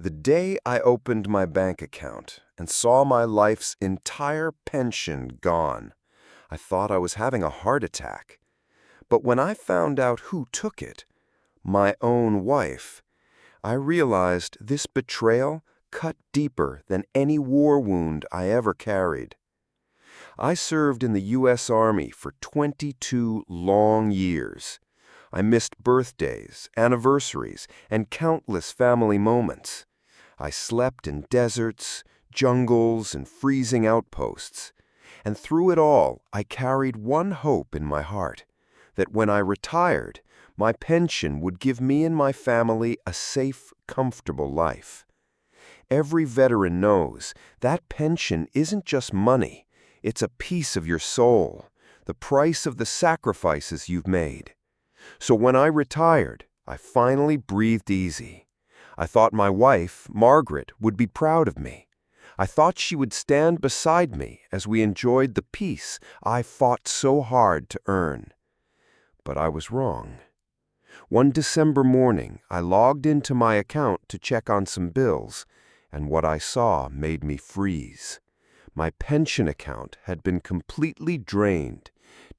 The day I opened my bank account and saw my life's entire pension gone, I thought I was having a heart attack. But when I found out who took it, my own wife, I realized this betrayal cut deeper than any war wound I ever carried. I served in the U.S. Army for 22 long years. I missed birthdays, anniversaries, and countless family moments. I slept in deserts, jungles, and freezing outposts. And through it all, I carried one hope in my heart, that when I retired, my pension would give me and my family a safe, comfortable life. Every veteran knows that pension isn't just money, it's a piece of your soul, the price of the sacrifices you've made. So when I retired, I finally breathed easy. I thought my wife, Margaret, would be proud of me. I thought she would stand beside me as we enjoyed the peace I fought so hard to earn. But I was wrong. One December morning, I logged into my account to check on some bills, and what I saw made me freeze. My pension account had been completely drained,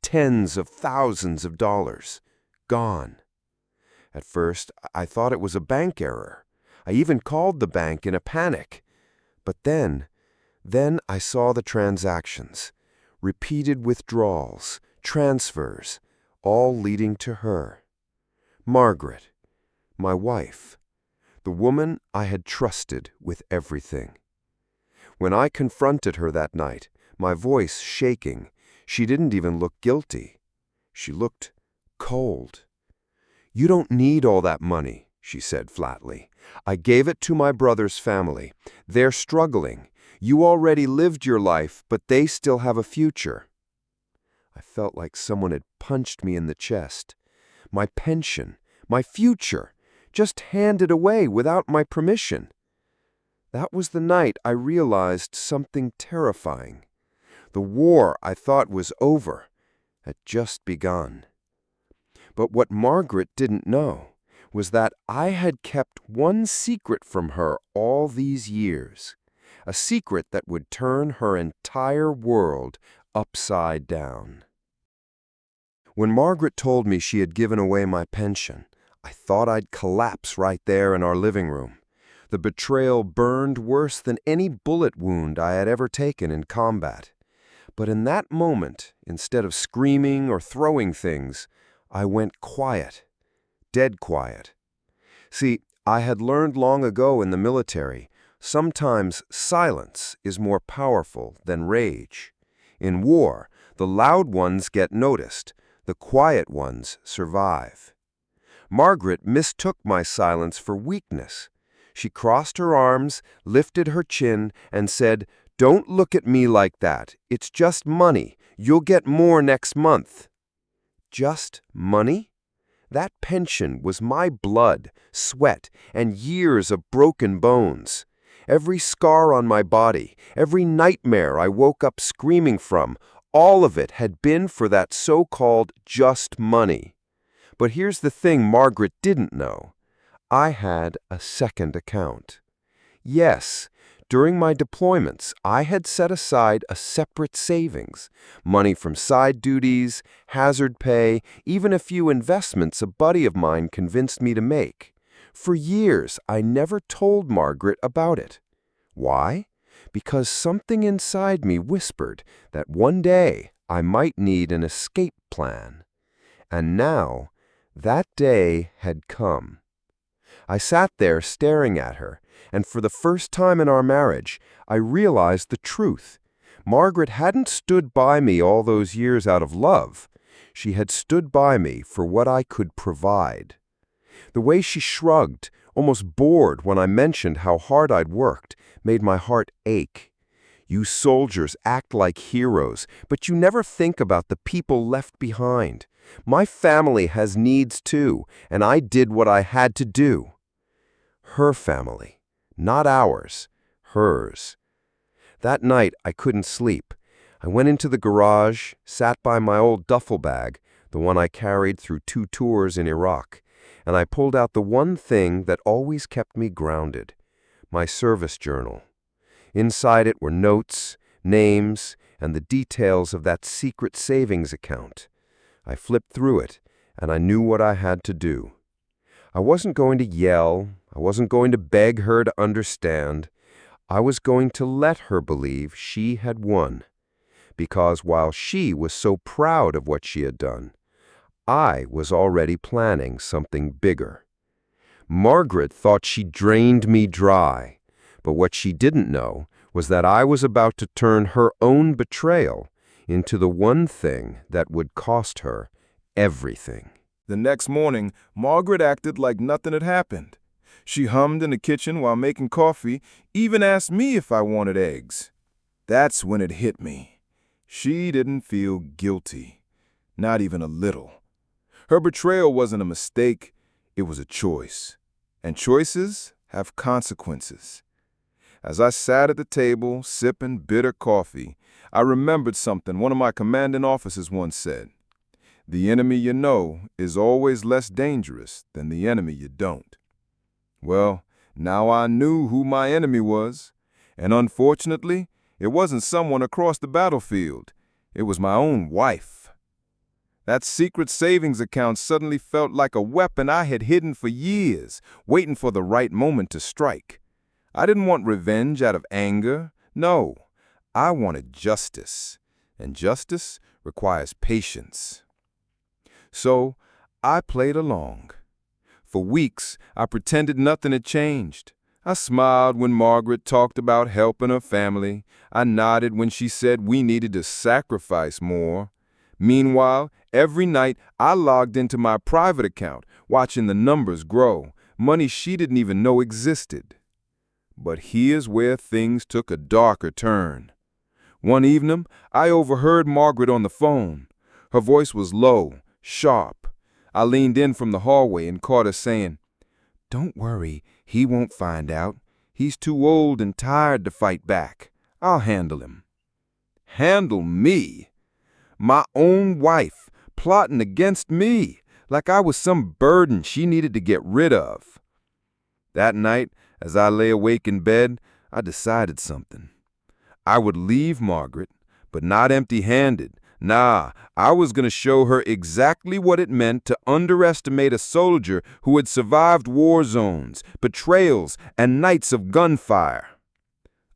tens of thousands of dollars, gone. At first, I thought it was a bank error. I even called the bank in a panic. But then I saw the transactions, repeated withdrawals, transfers, all leading to her. Margaret, my wife, the woman I had trusted with everything. When I confronted her that night, my voice shaking, she didn't even look guilty. She looked cold. "You don't need all that money," she said flatly. "I gave it to my brother's family. They're struggling. You already lived your life, but they still have a future." I felt like someone had punched me in the chest. My pension, my future, just handed away without my permission. That was the night I realized something terrifying. The war I thought was over had just begun. But what Margaret didn't know was that I had kept one secret from her all these years, a secret that would turn her entire world upside down. When Margaret told me she had given away my pension, I thought I'd collapse right there in our living room. The betrayal burned worse than any bullet wound I had ever taken in combat. But in that moment, instead of screaming or throwing things, I went quiet, dead quiet. See, I had learned long ago in the military, sometimes silence is more powerful than rage. In war, the loud ones get noticed, the quiet ones survive. Margaret mistook my silence for weakness. She crossed her arms, lifted her chin, and said, "Don't look at me like that. It's just money. You'll get more next month." Just money? That pension was my blood, sweat, and years of broken bones. Every scar on my body, every nightmare I woke up screaming from, all of it had been for that so-called just money. But here's the thing Margaret didn't know. I had a second account. Yes, during my deployments, I had set aside a separate savings, money from side duties, hazard pay, even a few investments a buddy of mine convinced me to make. For years, I never told Margaret about it. Why? Because something inside me whispered that one day I might need an escape plan. And now, that day had come. I sat there staring at her, and for the first time in our marriage, I realized the truth. Margaret hadn't stood by me all those years out of love. She had stood by me for what I could provide. The way she shrugged, almost bored when I mentioned how hard I'd worked, made my heart ache. You soldiers act like heroes, but you never think about the people left behind. My family has needs too, and I did what I had to do. Her family, not ours, hers. That night, I couldn't sleep. I went into the garage, sat by my old duffel bag, the one I carried through 2 tours in Iraq, and I pulled out the one thing that always kept me grounded, my service journal. Inside it were notes, names, and the details of that secret savings account. I flipped through it, and I knew what I had to do. I wasn't going to yell. I wasn't going to beg her to understand. I was going to let her believe she had won. Because while she was so proud of what she had done, I was already planning something bigger. Margaret thought she drained me dry, but what she didn't know was that I was about to turn her own betrayal into the one thing that would cost her everything. The next morning, Margaret acted like nothing had happened. She hummed in the kitchen while making coffee, even asked me if I wanted eggs. That's when it hit me. She didn't feel guilty, not even a little. Her betrayal wasn't a mistake, it was a choice. And choices have consequences. As I sat at the table, sipping bitter coffee, I remembered something one of my commanding officers once said. The enemy you know is always less dangerous than the enemy you don't. Well, now I knew who my enemy was, and unfortunately, it wasn't someone across the battlefield. It was my own wife. That secret savings account suddenly felt like a weapon I had hidden for years, waiting for the right moment to strike. I didn't want revenge out of anger. No, I wanted justice, and justice requires patience. So I played along. For weeks, I pretended nothing had changed. I smiled when Margaret talked about helping her family. I nodded when she said we needed to sacrifice more. Meanwhile, every night I logged into my private account, watching the numbers grow, money she didn't even know existed. But here's where things took a darker turn. One evening, I overheard Margaret on the phone. Her voice was low, sharp. I leaned in from the hallway and caught her saying, "Don't worry, he won't find out. He's too old and tired to fight back. I'll handle him." Handle me? My own wife, plotting against me, like I was some burden she needed to get rid of. That night, as I lay awake in bed, I decided something. I would leave Margaret, but not empty-handed. Nah, I was going to show her exactly what it meant to underestimate a soldier who had survived war zones, betrayals, and nights of gunfire.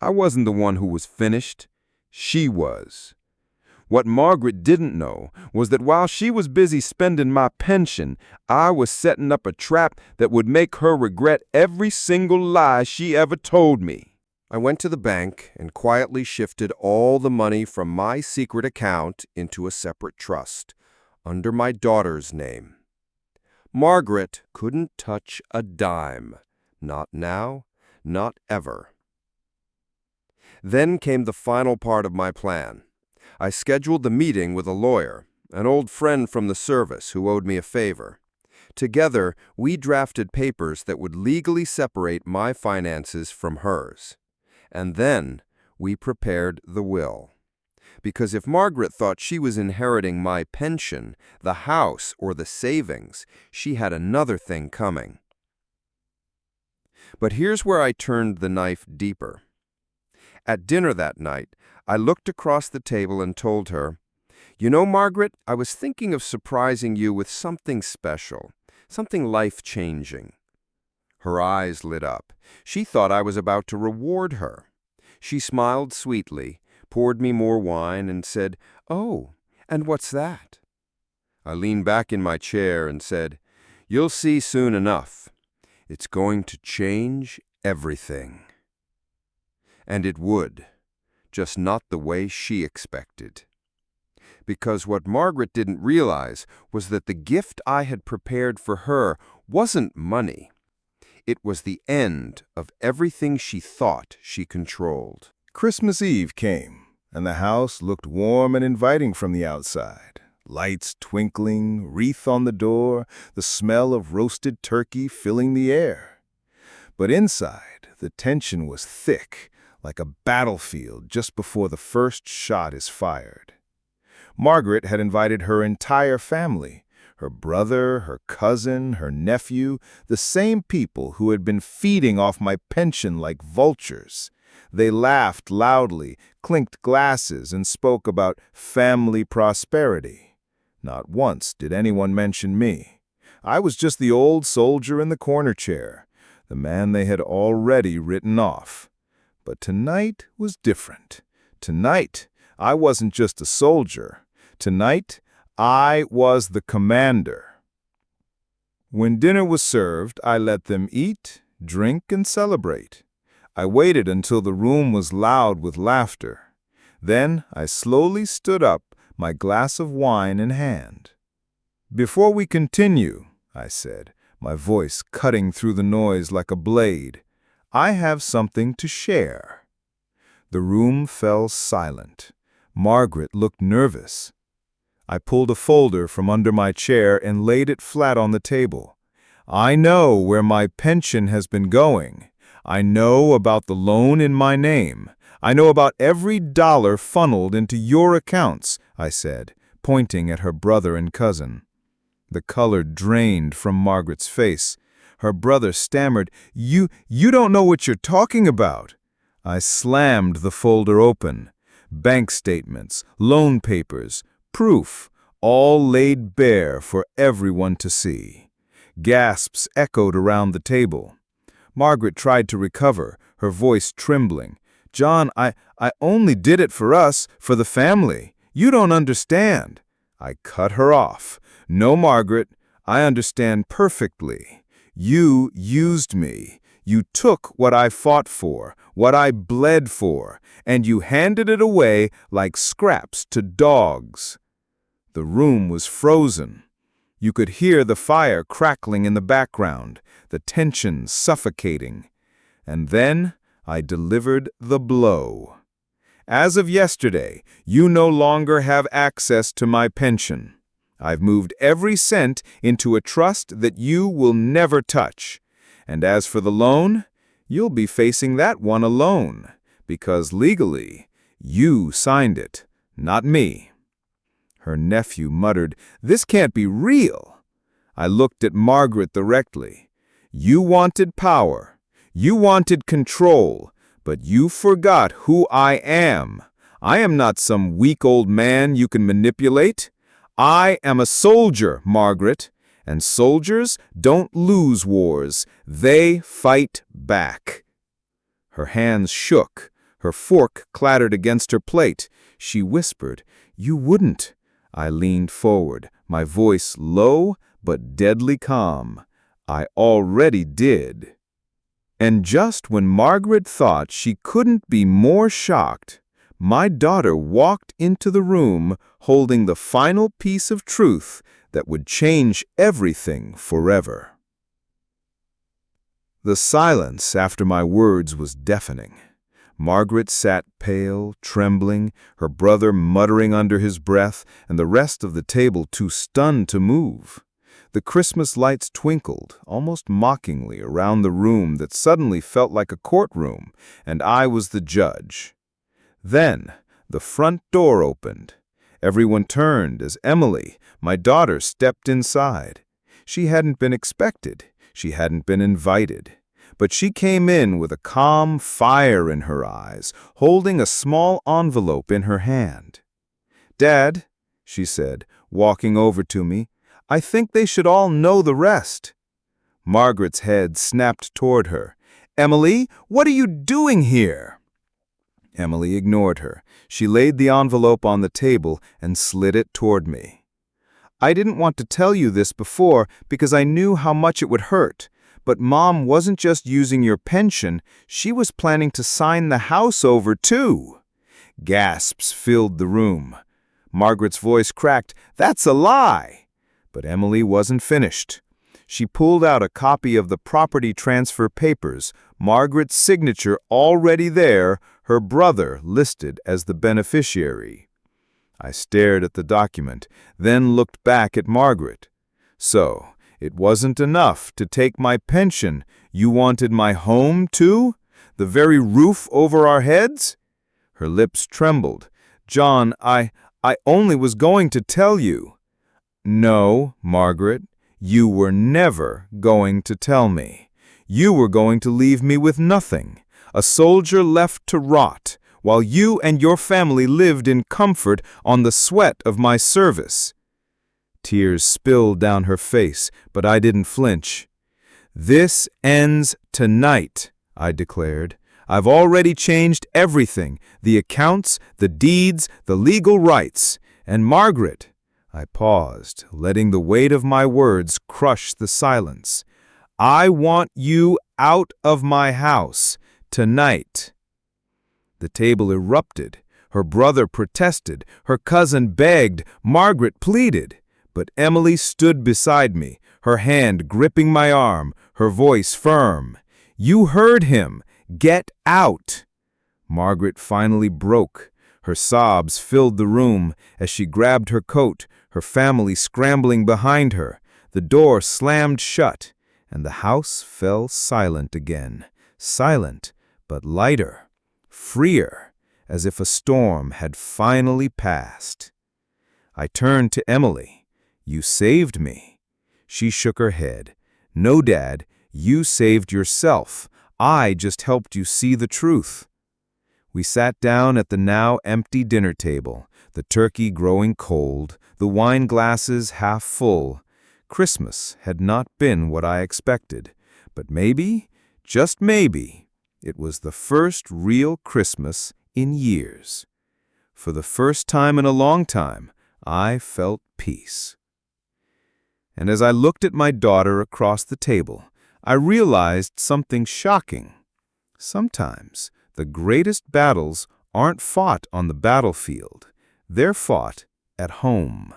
I wasn't the one who was finished. She was. What Margaret didn't know was that while she was busy spending my pension, I was setting up a trap that would make her regret every single lie she ever told me. I went to the bank and quietly shifted all the money from my secret account into a separate trust, under my daughter's name. Margaret couldn't touch a dime. Not now, not ever. Then came the final part of my plan. I scheduled the meeting with a lawyer, an old friend from the service who owed me a favor. Together, we drafted papers that would legally separate my finances from hers. And then we prepared the will. Because if Margaret thought she was inheriting my pension, the house, or the savings, she had another thing coming. But here's where I turned the knife deeper. At dinner that night, I looked across the table and told her, "You know, Margaret, I was thinking of surprising you with something special, something life-changing." Her eyes lit up. She thought I was about to reward her. She smiled sweetly, poured me more wine, and said, "Oh, and what's that?" I leaned back in my chair and said, "You'll see soon enough. It's going to change everything." And it would, just not the way she expected. Because what Margaret didn't realize was that the gift I had prepared for her wasn't money. It was the end of everything she thought she controlled. Christmas Eve came, and the house looked warm and inviting from the outside. Lights twinkling, wreath on the door, the smell of roasted turkey filling the air. But inside, the tension was thick, like a battlefield just before the first shot is fired. Margaret had invited her entire family, Her brother, her cousin, her nephew, the same people who had been feeding off my pension like vultures. They laughed loudly, clinked glasses, and spoke about family prosperity. Not once did anyone mention me. I was just the old soldier in the corner chair, the man they had already written off. But tonight was different. Tonight, I wasn't just a soldier. Tonight, I was the commander. When dinner was served, I let them eat, drink, and celebrate. I waited until the room was loud with laughter. Then I slowly stood up, my glass of wine in hand. "Before we continue," I said, my voice cutting through the noise like a blade, "I have something to share." The room fell silent. Margaret looked nervous. I pulled a folder from under my chair and laid it flat on the table. "I know where my pension has been going. I know about the loan in my name. I know about every dollar funneled into your accounts," I said, pointing at her brother and cousin. The color drained from Margaret's face. Her brother stammered, You don't know what you're talking about." I slammed the folder open. Bank statements, loan papers, proof, all laid bare for everyone to see. Gasps echoed around the table. Margaret tried to recover, her voice trembling. "John, I only did it for us, for the family. You don't understand." I cut her off. "No, Margaret, I understand perfectly. You used me. You took what I fought for, what I bled for, and you handed it away like scraps to dogs." The room was frozen. You could hear the fire crackling in the background, the tension suffocating. And then I delivered the blow. "As of yesterday, you no longer have access to my pension. I've moved every cent into a trust that you will never touch. And as for the loan, you'll be facing that one alone, because legally, you signed it, not me." Her nephew muttered, "This can't be real." I looked at Margaret directly. "You wanted power. You wanted control. But you forgot who I am. I am not some weak old man you can manipulate. I am a soldier, Margaret. And soldiers don't lose wars. They fight back." Her hands shook. Her fork clattered against her plate. She whispered, "You wouldn't." I leaned forward, my voice low but deadly calm. "I already did." And just when Margaret thought she couldn't be more shocked, my daughter walked into the room holding the final piece of truth that would change everything forever. The silence after my words was deafening. Margaret sat pale, trembling, her brother muttering under his breath, and the rest of the table too stunned to move. The Christmas lights twinkled, almost mockingly, around the room that suddenly felt like a courtroom, and I was the judge. Then the front door opened. Everyone turned as Emily, my daughter, stepped inside. She hadn't been expected. She hadn't been invited. But she came in with a calm fire in her eyes, holding a small envelope in her hand. "Dad," she said, walking over to me, "I think they should all know the rest." Margaret's head snapped toward her. "Emily, what are you doing here?" Emily ignored her. She laid the envelope on the table and slid it toward me. "I didn't want to tell you this before because I knew how much it would hurt. But Mom wasn't just using your pension, she was planning to sign the house over too." Gasps filled the room. Margaret's voice cracked, "That's a lie!" But Emily wasn't finished. She pulled out a copy of the property transfer papers, Margaret's signature already there, her brother listed as the beneficiary. I stared at the document, then looked back at Margaret. "So, it wasn't enough to take my pension. You wanted my home, too? The very roof over our heads?" Her lips trembled. "John, I only was going to tell you." No, Margaret, you were never going to tell me. You were going to leave me with nothing, a soldier left to rot, while you and your family lived in comfort on the sweat of my service." Tears spilled down her face, but I didn't flinch. "This ends tonight," I declared. "I've already changed everything, the accounts, the deeds, the legal rights. And Margaret," I paused, letting the weight of my words crush the silence, "I want you out of my house tonight." The table erupted. Her brother protested. Her cousin begged. Margaret pleaded. But Emily stood beside me, her hand gripping my arm, her voice firm. "You heard him. Get out." Margaret finally broke. Her sobs filled the room as she grabbed her coat, her family scrambling behind her. The door slammed shut, and the house fell silent again. Silent, but lighter, freer, as if a storm had finally passed. I turned to Emily. "You saved me." She shook her head. "No, Dad, you saved yourself. I just helped you see the truth." We sat down at the now empty dinner table, the turkey growing cold, the wine glasses half full. Christmas had not been what I expected, but maybe, just maybe, it was the first real Christmas in years. For the first time in a long time, I felt peace. And as I looked at my daughter across the table, I realized something shocking. Sometimes the greatest battles aren't fought on the battlefield, they're fought at home.